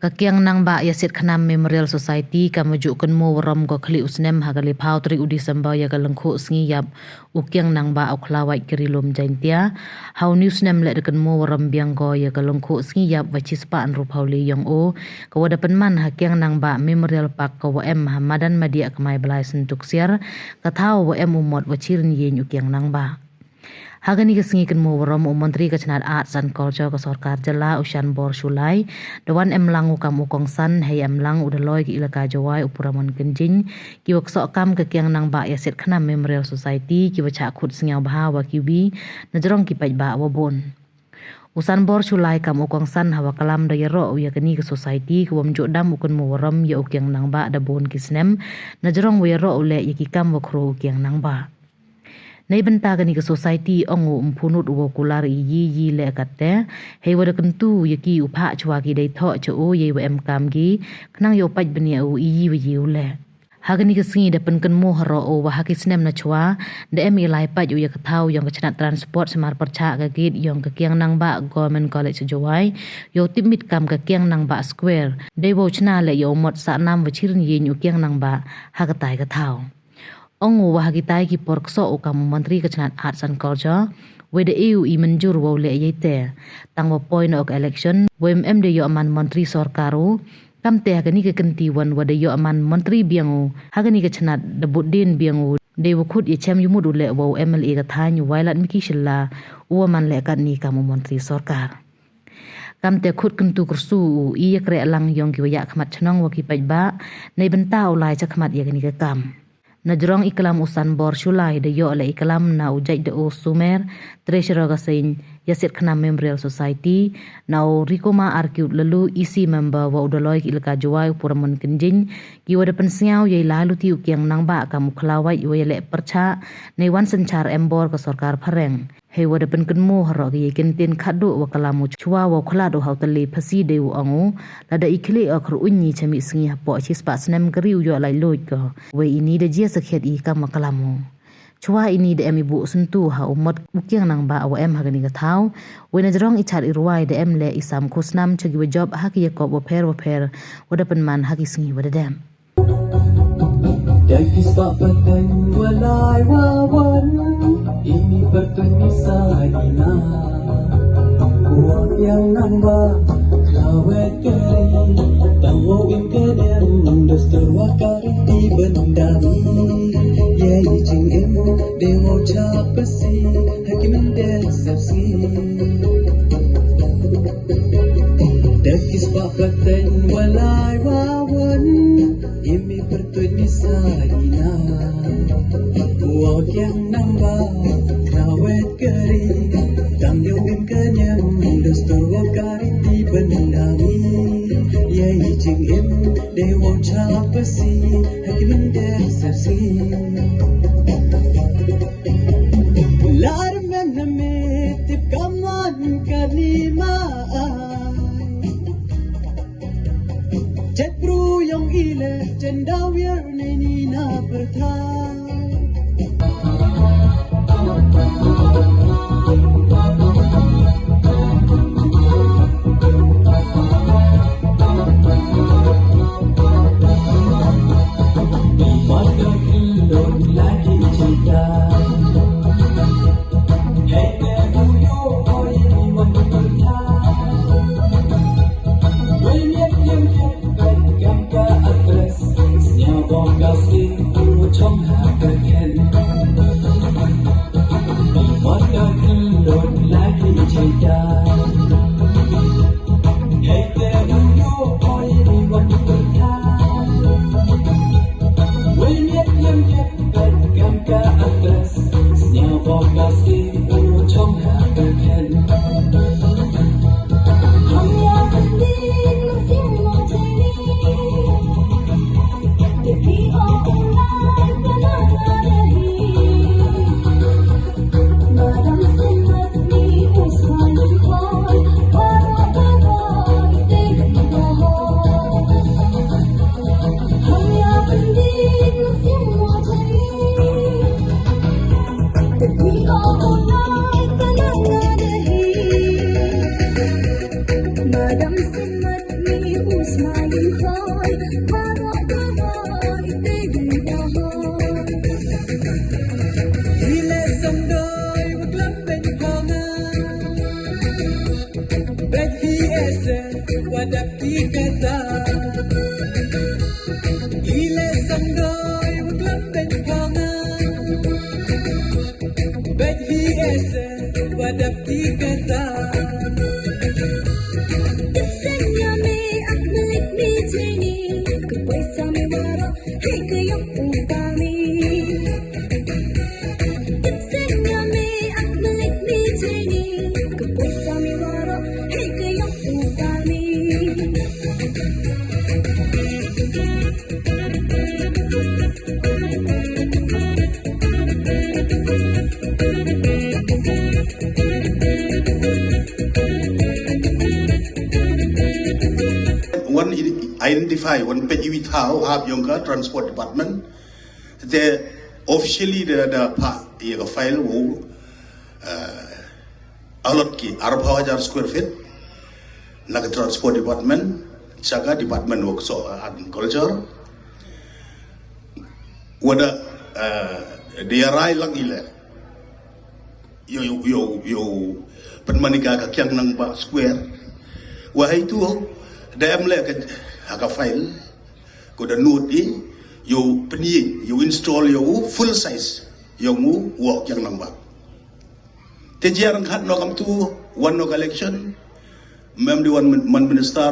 Kakiang nang ba yasit khanam Memorial Society kamujukkan mo waram ko khali usnem hagali phau 3 Disember ya galangkho sngi yap ukiang nang ba auklawai kirilom jaintia hau news nem le dekan mo waram biang ko ya galangkho sngi yap wachis pa an ruphauli yong o kawadapan man hakiang nang ba Memorial Park ko em Hamadan Madia kamai belai sentuk siar kathau em umot wachirin yen ukiang nang ba Hagani kesengi kan mo waram Menteri Kechanat Arts and Culture ke Sorkar Jela Ushan Bor Shulai Dewan emlang ukam ukong san hay emlang udaloy ki ilaka jawai upuramon kenjing ki waksok kam ke kiang nang ba yasit khanam Memorial Society ki wacha khut sengiau bahawa ki bi najrong ki paj ba wabon Usan Bor Shulai kam ukong san hawa kalam da yaro ya kani ke society ku wamjo dam ukun mo waram ya ukiang nang ba da bon kisnem najrong yaro ule yaki kam wakro ukiang nang ba Nei benta gani ke society ongu umpunut uwo kular yi le katte hei wada kentu yaki upha chwa ki dei tho cho ye em kam gi knang yo paj benia u yi wi le hagani ke singi depan kan mo haro o wa haki snem na chwa de em ilai paj u ya kathau yong kechanat transport semar percha ka git yong ke kiang nang ba government college jawai yo timit kam ke kiang nang ba square de wo chna le yo mot sa nam wachirin yin u kiang nang ba hagatai kathau Ongu wahagitai ki porkso ukam Menteri Kechanat Arts and Culture wede EU I menjur wo le yete tang wo point ok election WMM de yo aman Menteri Sorkaru kam te hagani ke kentiwan wade yo aman Menteri biangu hagani Kechanat debudin biangu de wo khut ye chem yumud le wo MLA ka thanyu wailat miki shilla uaman le kan ni kam Menteri Sorkar kam te khut kentu kursu I kre lang yong ki waya khmat chnong wo ki pajba nei benta ulai cha khmat ye gani ke kam Najrong iklam Usan Bor Shulai de yo le iklam na ujai de o sumer treasurer gasin yasit khanam Memorial Society na rikoma arkiut lalu isi member wa udaloi ilka jawai puramon kenjing ki wada pensiau ye lalu tiu kiang nang ba kam khlawai we le percha nei wan sanchar embor ka sarkar phareng hei wada pen kenmo haro ki kentin khadu wa kalamu chwa wa khlado hautali phasi de angu lada ikhle akhru unni chami singi hapo chispa snem kariu yo lai loj ko we ini de jia sakhet I kam kalamu Chua ini de em ibu sentu ha umat ukiang nang ba awa em hagani ka thau we najrong ichar irwai de em le isam khusnam chagi we job haki yakob wa pher wada penman haki singi wada dem Dagis pa pateng walai wawan ini bertunisai ina ukiang nang ba klawet kari tawo im kedem dastur wakari di bendami Yei jing em dewo chapasi hakim del sapsi Dagis pa pateng walai wawan imi bertuani saina wakyang namba krawet kari tamyo em kanyam dastur wakari di bendami Yei jing em dewo chapasi hakim del sapsi Larmen में तिप कमान kalima Jetbru yang ile jendawir nina berthai Mata kilon lagi cinta Hãy smiling cry, parang kawaii baby bahay. Hile song đôi một lắm bên kongan, bet hi ese wadap di kata. Hile song đôi một lắm bên kongan, bet hi ese wadap di kata. One identify one PGV Tao have younger transport department. The officially the file wo alot ki 4,000 square feet naga transport department chaga department work so agriculture wada diarai lang ile yo penmanika ka kyang nang ba square wahai tu dalam lek aga file ko da note yo peni yo install yo full size yo mu work yang nang ba te jarang khat no kam tu one no collection mem di one man minister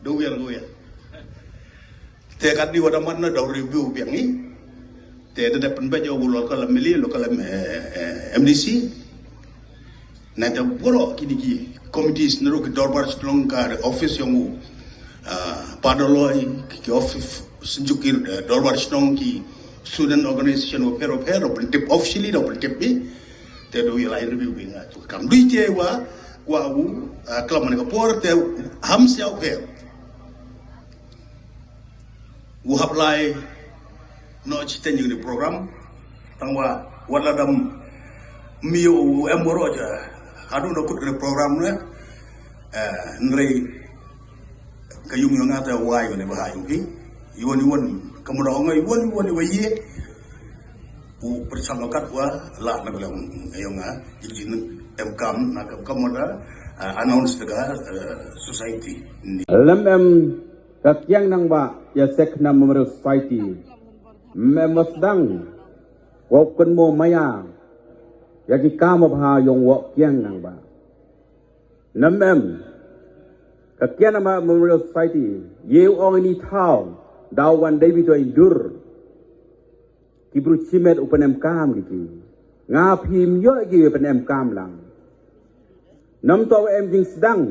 do wer te kat di wada man na do review biang ni te da pen ba jo local mili local MDC na ta boro kini committees nero ke dorbar strong ka office yang padoloi ki office senjukir dorbar strong ki student organization o pero tip officially do tip bi te do yela review bi nga tu kam dui te wa u klaman ka por te ham siao per u apply no chiten yung program tangwa wala dam mio emoro ja adu no kut program na nrei kayung yung ata wayo ne bahayong ki iwan kemudian ngai iwan waye u persalokat wa la na bilang ayong jijin emkam na kemudian announce daga society lam kakyang nang ba ya sekna member society memasdang wapun mo maya yaki kama bha yong wak kyang nang ba namem kakyang nama memorial society yeu ong ini tau dawan dewi to indur kibru chimet upanem kam giki nga phim yo gi upanem kam lang nam to em jing sedang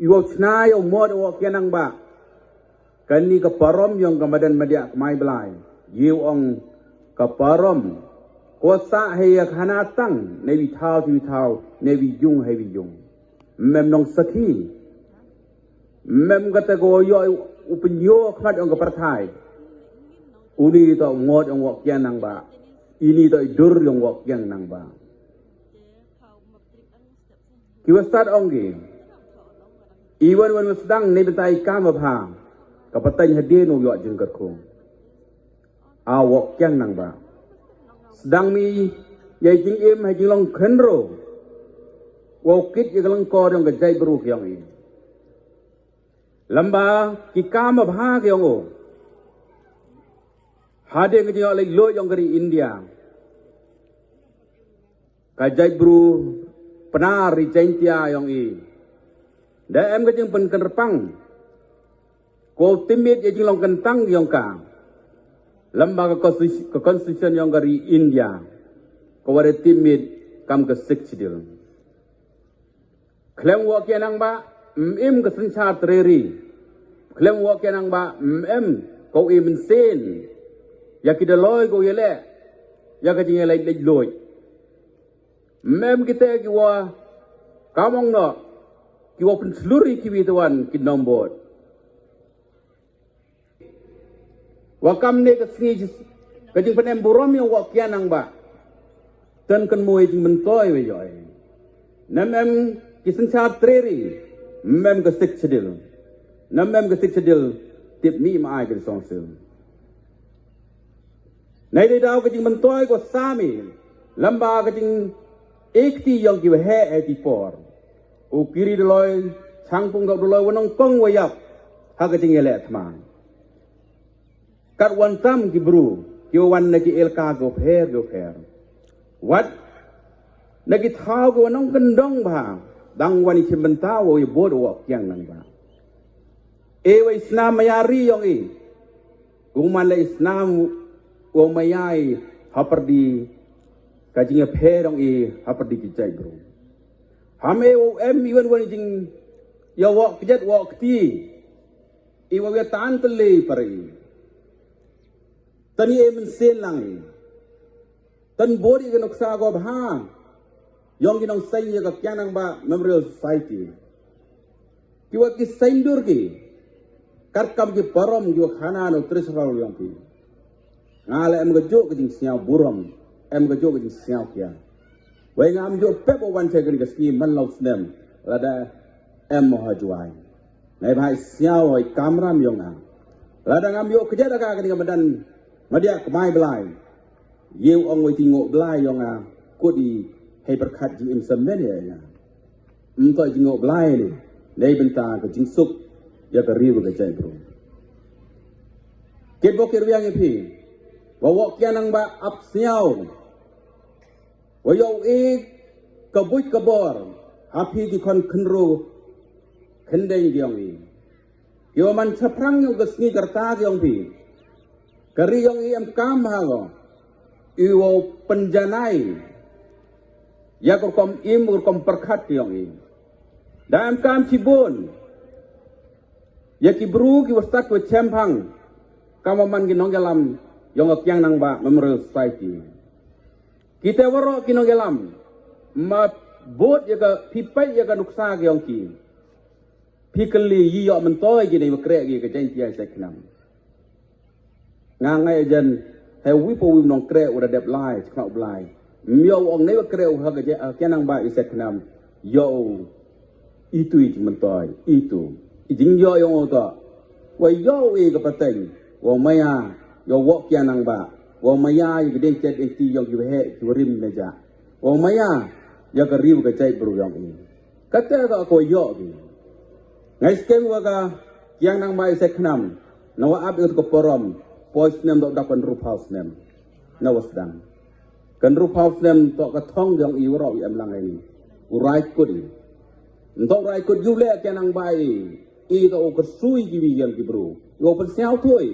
iwo chnai o mod wak kyang nang ba kani ka parom yong kamadan media kmai belai yeu ong ka parom kosa heyak hanatang nevi thao nevi yung mem nong sakhi mem gata go yo upenyo khat ong kaparthai uni to ngot ong wok yan nang ba ini to dur yung wok yan nang ba kiwastat ong gi iwan wan sedang ne betai kam bha kapatay hadin yo jengkat ko a wok yan nang ba sedang mi yai jing im hai jing long khenro wo kit ye long ko dong ga jai bru kyang i lamba ki kam bha kyang o hade ngi yo le lo yong gari India ka jai bru penari jentia yong i da em ga jing pen kerpang ko timit ye jing long kentang yong ka lembaga konstitusi yang dari India kawari timit kam ke sekcidil klem wak yanang ba im ke sencha treri klem wak yanang ba kau im sen ya kita loy ko yele ya ka jinga lay loy kita kiwa kamong no kiwa penseluri kiwituan kinombot wakam ne ka singi kajing panem burom yang wakyan ang ba tan kan moy jing mentoy we yoy nam kisan cha treri mem ke sik chedil na mem ke sik chedil tip mi ma ai ke song sil nay de daw ke jing man toy ko sami lamba ke jing ekti yang ki he e ti por u kiri de loy chang pung do loy wanong kong wayap ha ke jing ele thman kat wan tam ki bru ki wan na ki el ka go pher wat na ki thao go wanong kendong ba dang wani chimbenta wo ye bod wo kyang nang ba e wa islam mayari yong e kuman la islam wo mayai haperdi kajing pherong e haperdi ki jai bro hame wo em iwan wani jing ya wo kjet wo kti e wa ya tan tele pare tani e men sen lang e tan bodi ke noksa go bha yong ginong sai ya ka kyang nang ba memorial society kiwa ki saindur ki karkam ki parom jo khana no trisral yong ki ngale em ga jo ke jing siao burom em ga jo ke jing siao kya wai ngam jo pep wan che ke ski man law snem la da em mo ha juai nai bhai siao oi kamram yong na la da ngam jo ke ja da ka ke madan madia kmai blai yeu ong wai ti ngo blai yong a ko diให้ประคัดจิงอิมสมัยเนี่ยนะต่อยจิงอบไล่เลยในบรรดาก็จิงสุกอยากรีบกับใจพระองค์เก็บบอกเก็บยังไงพี่ว่าวักแกนังบะอับเสียวว่าโยเอกกบุยกบอร์หาพี่ที่คนขึ้นรูขึ้นได้ยังไงเกี่ยวมันชัพรังอยู่กับสงีกระตายังพี่กะรียังไงem kam hango iwo penjanai ya korkom im korkom perkhat yang ini dalam kam cibun ya ki bru ki wastat ko chempang kamaman ki nonggelam yang akyang nang ba memorial society kita waro ki nonggelam ma bot ya ka pipai ya ka nuksa ki yang ki pikeli yi yo mentoy ki nei makre ki ka jen tia seknam ngangai jen hewi po wi nong kre ura dep lai khau blai miao ong nei kreu ha ke nang ba isek nam yo itu mentoy itu jing yo yong to wa yo e ka pateng wa maya yo wo ke nang ba wa maya yi den chet en ti yong ki he ki rim me ja wa maya ya ka riu ka chai bru yong i ka te ka ko yo ki ngai skem wa ka yang nang ba isek nam na wa ab ko porom pois nem do dapan rup house nem na wasdang kan rup house nem to ka thong yang i waro i am lang ai urai kut i ndo rai kut yu le ke nang bai i to ka sui ki wi yang ki bro yo per siao thoi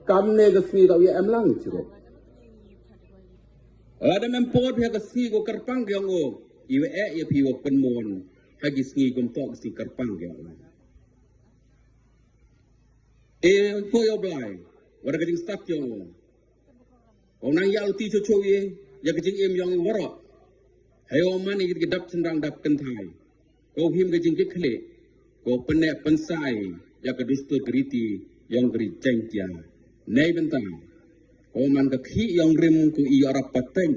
kam ne ka si to i am lang chiro ada mem pot phe ka si ko karpang yang o i we e pi wo pen mon ha ki si kum to si karpang yang e ko yo blai wara ka jing stap yang o nang yal ti cho cho ye ya ke jing em yong waro hai o man ni ke dap sendang dap kan thai ko him ke jing ke khle ko pene pensai ya ke dustu griti yong gri cheng tia nei bentang ko man ka khi yong rim ku i arap pateng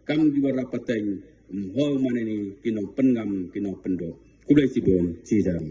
kam di arap pateng ho man ni kinong pengam kinong pendo ku blai si bon si jam